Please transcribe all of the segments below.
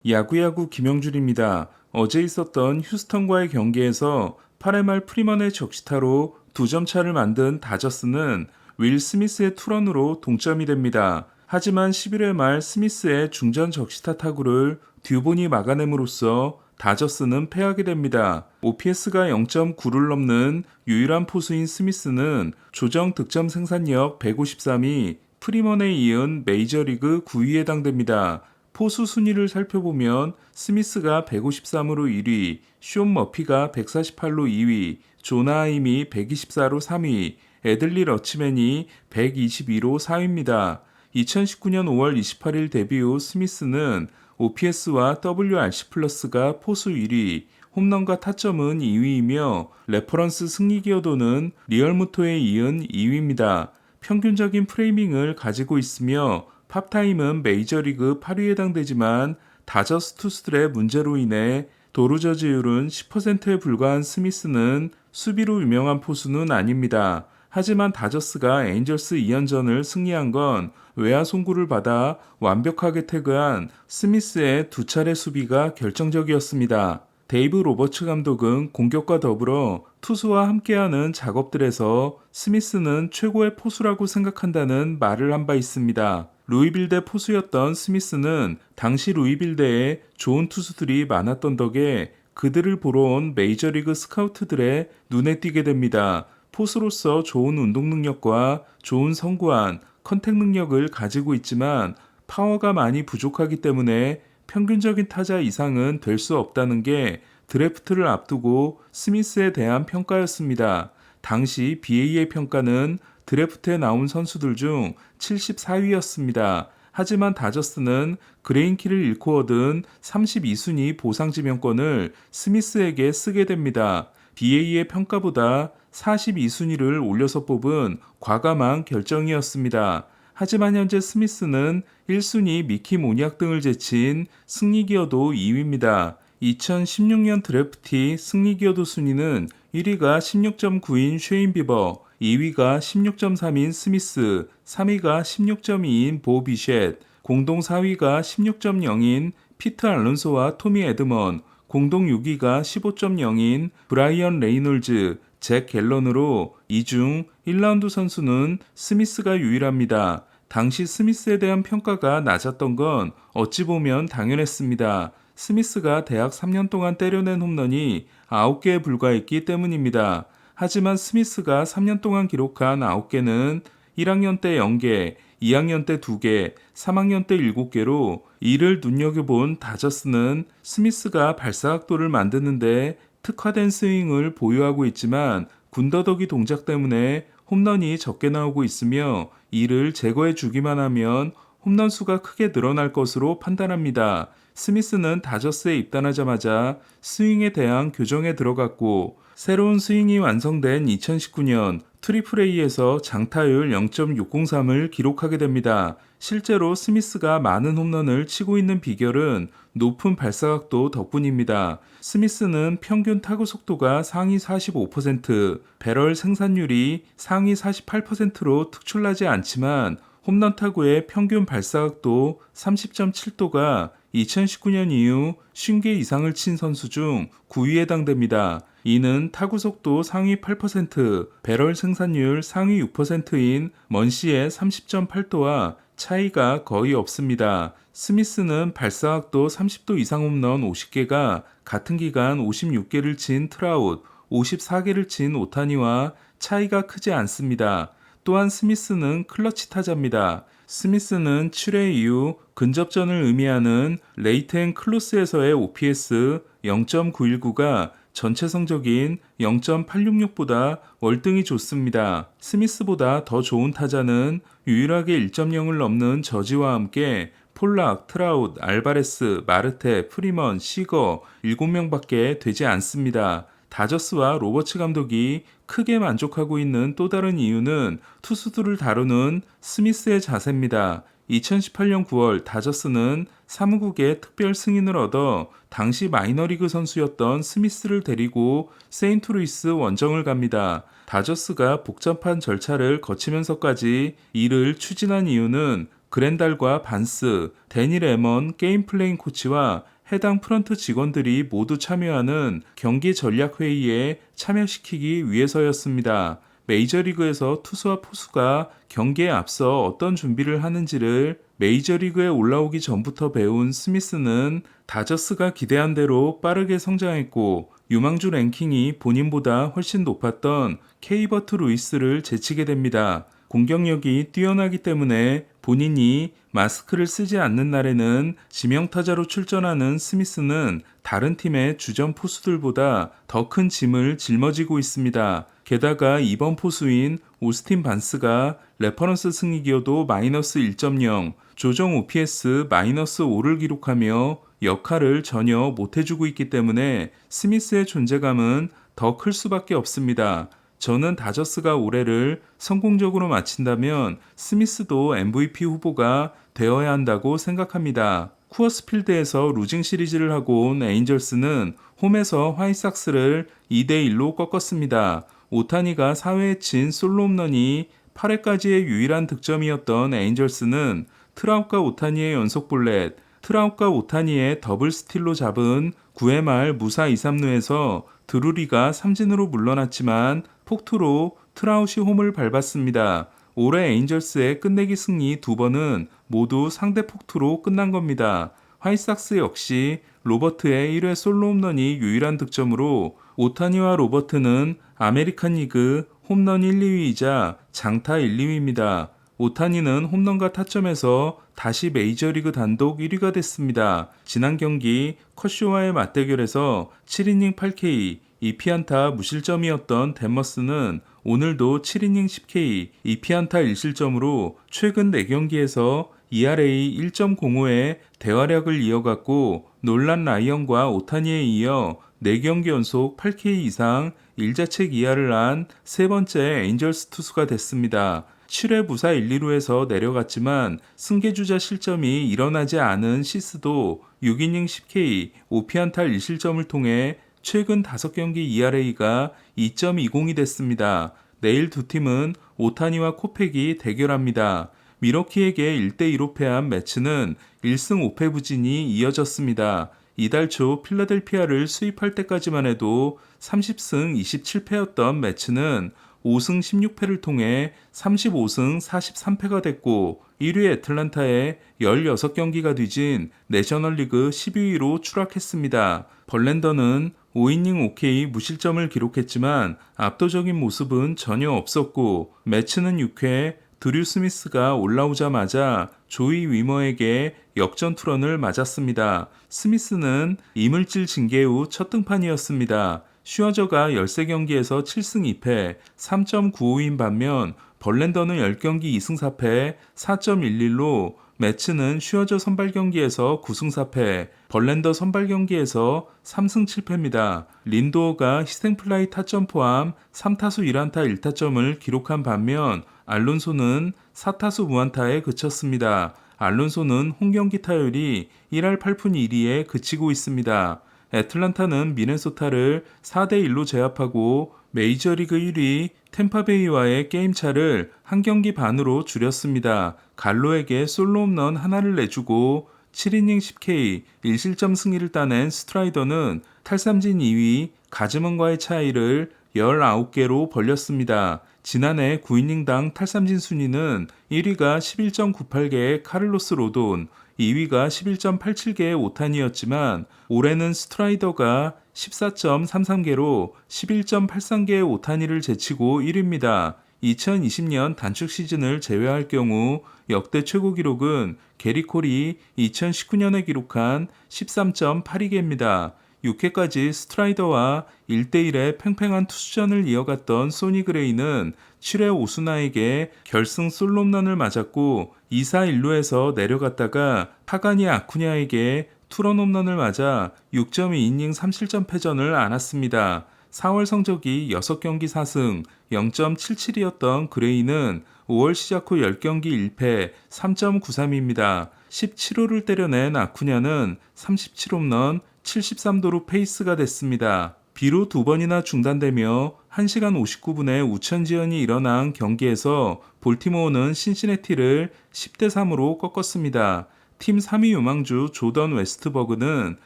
야구야구 김영준입니다. 어제 있었던 휴스턴과의 경기에서 8회 말 프리먼의 적시타로 2점 차를 만든 다저스는 윌 스미스의 투런으로 동점이 됩니다. 하지만 11회 말 스미스의 중전 적시타 타구를 듀본이 막아냄으로써 다저스는 패하게 됩니다. OPS가 0.9를 넘는 유일한 포수인 스미스는 조정 득점 생산력 153이 프리먼에 이은 메이저리그 9위에 해당됩니다. 포수 순위를 살펴보면 스미스가 153으로 1위, 숀 머피가 148로 2위, 조나 하임이 124로 3위, 애들리 러치맨이 122로 4위입니다. 2019년 5월 28일 데뷔 후 스미스는 OPS와 WRC 플러스가 포수 1위, 홈런과 타점은 2위이며 레퍼런스 승리 기여도는 리얼무토에 이은 2위입니다. 평균적인 프레이밍을 가지고 있으며 팝타임은 메이저리그 8위에 해당되지만 다저스 투수들의 문제로 인해 도루저지율은 10%에 불과한 스미스는 수비로 유명한 포수는 아닙니다. 하지만 다저스가 에인절스 2연전을 승리한 건 외야 송구를 받아 완벽하게 태그한 스미스의 두 차례 수비가 결정적이었습니다. 데이브 로버츠 감독은 공격과 더불어 투수와 함께하는 작업들에서 스미스는 최고의 포수라고 생각한다는 말을 한 바 있습니다. 루이빌대 포수였던 스미스는 당시 루이빌대에 좋은 투수들이 많았던 덕에 그들을 보러 온 메이저리그 스카우트들의 눈에 띄게 됩니다. 포수로서 좋은 운동 능력과 좋은 선구안, 컨택 능력을 가지고 있지만 파워가 많이 부족하기 때문에 평균적인 타자 이상은 될 수 없다는 게 드래프트를 앞두고 스미스에 대한 평가였습니다. 당시 BA의 평가는 드래프트에 나온 선수들 중 74위였습니다. 하지만 다저스는 그레인키를 잃고 얻은 32순위 보상지명권을 스미스에게 쓰게 됩니다. BA의 평가보다 42순위를 올려서 뽑은 과감한 결정이었습니다. 하지만 현재 스미스는 1순위 미키 모니악 등을 제친 승리기여도 2위입니다. 2016년 드래프티 승리기여도 순위는 1위가 16.9인 쉐인 비버, 2위가 16.3인 스미스, 3위가 16.2인 보 비셋, 공동 4위가 16.0인 피트 알론소와 토미 에드먼, 공동 6위가 15.0인 브라이언 레이놀즈, 잭 갤런으로 이 중 1라운드 선수는 스미스가 유일합니다. 당시 스미스에 대한 평가가 낮았던 건 어찌 보면 당연했습니다. 스미스가 대학 3년 동안 때려낸 홈런이 9개에 불과했기 때문입니다. 하지만 스미스가 3년 동안 기록한 9개는 1학년 때 0개, 2학년 때 2개, 3학년 때 7개로 이를 눈여겨본 다저스는 스미스가 발사각도를 만드는데 특화된 스윙을 보유하고 있지만 군더더기 동작 때문에 홈런이 적게 나오고 있으며 이를 제거해 주기만 하면 홈런 수가 크게 늘어날 것으로 판단합니다. 스미스는 다저스에 입단하자마자 스윙에 대한 교정에 들어갔고 새로운 스윙이 완성된 2019년 트리플 A에서 장타율 0.603을 기록하게 됩니다. 실제로 스미스가 많은 홈런을 치고 있는 비결은 높은 발사각도 덕분입니다. 스미스는 평균 타구 속도가 상위 45%, 배럴 생산율이 상위 48%로 특출나지 않지만 홈런 타구의 평균 발사각도 30.7도가 2019년 이후 50개 이상을 친 선수 중 9위에 해당됩니다. 이는 타구 속도 상위 8%, 배럴 생산율 상위 6%인 먼시의 30.8도와 차이가 거의 없습니다. 스미스는 발사각도 30도 이상 홈런 50개가 같은 기간 56개를 친 트라웃, 54개를 친 오타니와 차이가 크지 않습니다. 또한 스미스는 클러치 타자입니다. 스미스는 7회 이후 근접전을 의미하는 레이트 앤 클로스에서의 OPS 0.919가 전체 성적인 0.866보다 월등히 좋습니다. 스미스보다 더 좋은 타자는 유일하게 1.0을 넘는 저지와 함께 폴락, 트라웃, 알바레스, 마르테, 프리먼, 시거 7명밖에 되지 않습니다. 다저스와 로버츠 감독이 크게 만족하고 있는 또 다른 이유는 투수들을 다루는 스미스의 자세입니다. 2018년 9월 다저스는 사무국의 특별 승인을 얻어 당시 마이너리그 선수였던 스미스를 데리고 세인트루이스 원정을 갑니다. 다저스가 복잡한 절차를 거치면서까지 이를 추진한 이유는 그랜달과 반스, 데니 레먼 게임 플레잉 코치와 해당 프런트 직원들이 모두 참여하는 경기 전략 회의에 참여시키기 위해서였습니다. 메이저리그에서 투수와 포수가 경기에 앞서 어떤 준비를 하는지를 메이저리그에 올라오기 전부터 배운 스미스는 다저스가 기대한 대로 빠르게 성장했고 유망주 랭킹이 본인보다 훨씬 높았던 케이버트 루이스를 제치게 됩니다. 공격력이 뛰어나기 때문에 본인이 마스크를 쓰지 않는 날에는 지명타자로 출전하는 스미스는 다른 팀의 주전 포수들보다 더 큰 짐을 짊어지고 있습니다. 게다가 이번 포수인 오스틴 반스가 레퍼런스 승리 기여도 마이너스 1.0, 조정 OPS 마이너스 5를 기록하며 역할을 전혀 못해주고 있기 때문에 스미스의 존재감은 더 클 수밖에 없습니다. 저는 다저스가 올해를 성공적으로 마친다면 스미스도 MVP 후보가 되어야 한다고 생각합니다. 쿠어스필드에서 루징 시리즈를 하고 온 에인절스는 홈에서 화이삭스를 2대1로 꺾었습니다. 오타니가 4회에 친 솔로 홈런이 8회까지의 유일한 득점이었던 에인절스는 트라웃과 오타니의 연속 볼넷, 트라웃과 오타니의 더블 스틸로 잡은 9회 말 무사 2, 3루에서 드루리가 삼진으로 물러났지만 폭투로 트라웃이 홈을 밟았습니다. 올해 에인절스의 끝내기 승리 2번은 모두 상대 폭투로 끝난 겁니다. 화이삭스 역시 로버트의 1회 솔로 홈런이 유일한 득점으로 오타니와 로버트는 아메리칸 리그 홈런 1, 2위이자 장타 1, 2위입니다. 오타니는 홈런과 타점에서 다시 메이저리그 단독 1위가 됐습니다. 지난 경기 컷쇼와의 맞대결에서 7이닝 8K, 2피안타 무실점이었던 덴머스는 오늘도 7이닝 10K, 2피안타 1실점으로 최근 4경기에서 ERA 1.05의 대활약을 이어갔고 놀란 라이언과 오타니에 이어 4경기 연속 8K 이상 1자책 이하를 한 세 번째 에인절스 투수가 됐습니다. 7회 무사 1, 2루에서 내려갔지만 승계주자 실점이 일어나지 않은 시스도 6이닝 10K, 5피안타 1실점을 통해 최근 5경기 ERA가 2.20이 됐습니다. 내일 두 팀은 오타니와 코팩이 대결합니다. 미러키에게 1대2로 패한 매츠는 1승 5패 부진이 이어졌습니다. 이달 초 필라델피아를 수입할 때까지만 해도 30승 27패였던 매츠는 5승 16패를 통해 35승 43패가 됐고 1위 애틀란타에 16경기가 뒤진 내셔널리그 12위로 추락했습니다. 벌랜더는 5이닝 OK 무실점을 기록했지만 압도적인 모습은 전혀 없었고 매츠는 6회 드류 스미스가 올라오자마자 조이 위머에게 역전 투런을 맞았습니다. 스미스는 이물질 징계 후 첫 등판이었습니다. 슈어저가 13경기에서 7승 2패 3.95인 반면 벌랜더는 10경기 2승 4패 4.11로 매츠는 슈어저 선발 경기에서 9승 4패, 벌랜더 선발 경기에서 3승 7패입니다. 린도어가 희생플라이 타점 포함 3타수 1안타 1타점을 기록한 반면 알론소는 4타수 무안타에 그쳤습니다. 알론소는 홈경기 타율이 1할 8푼 1리에 그치고 있습니다. 애틀란타는 미네소타를 4대1로 제압하고 메이저리그 1위 템파베이와의 게임차를 한 경기 반으로 줄였습니다. 갈로에게 솔로 홈런 하나를 내주고 7이닝 10K 1실점 승리를 따낸 스트라이더는 탈삼진 2위 가즈먼과의 차이를 19개로 벌렸습니다. 지난해 9이닝당 탈삼진 순위는 1위가 11.98개의 카를로스 로돈, 2위가 11.87개의 오타니였지만 올해는 스트라이더가 14.33개로 11.83개의 오타니를 제치고 1위입니다. 2020년 단축 시즌을 제외할 경우 역대 최고 기록은 게리 콜이 2019년에 기록한 13.82개입니다. 6회까지 스트라이더와 1대1의 팽팽한 투수전을 이어갔던 소니 그레이는 7회 오수나에게 결승 솔로 홈런을 맞았고 2사 1루에서 내려갔다가 타가니 아쿠냐에게 투런 홈런을 맞아 6.2이닝 3실점 패전을 안았습니다. 4월 성적이 6경기 4승 0.77이었던 그레이는 5월 시작 후 10경기 1패 3.93입니다. 17호를 때려낸 아쿠냐는 37홈런 73도루 페이스가 됐습니다. 비로 두 번이나 중단되며 1시간 59분에 우천지연이 일어난 경기에서 볼티모어는 신시내티를 10대 3으로 꺾었습니다. 팀 3위 유망주 조던 웨스트버그는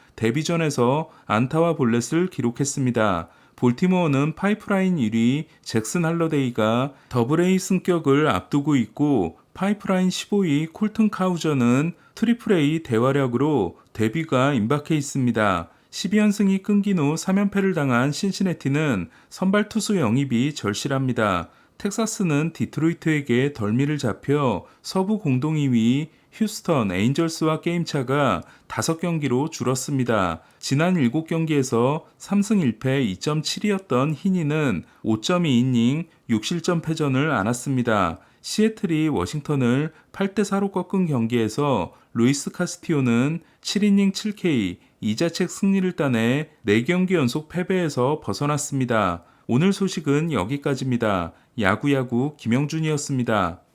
데뷔전에서 안타와 볼넷을 기록했습니다. 볼티모어는 파이프라인 1위 잭슨 할러데이가 더블A 승격을 앞두고 있고 파이프라인 15위 콜튼 카우저는 트리플A 대활약으로 데뷔가 임박해 있습니다. 12연승이 끊긴 후 3연패를 당한 신시내티는 선발 투수 영입이 절실합니다. 텍사스는 디트로이트에게 덜미를 잡혀 서부 공동 2위 휴스턴 에인절스와 게임차가 5경기로 줄었습니다. 지난 7경기에서 3승 1패 2.7이었던 히니는 5.2이닝 6실점 패전을 안았습니다. 시애틀이 워싱턴을 8대 4로 꺾은 경기에서 루이스 카스티오는 7이닝 7K 2자책 승리를 따내 4경기 연속 패배에서 벗어났습니다. 오늘 소식은 여기까지입니다. 야구야구 김영준이었습니다.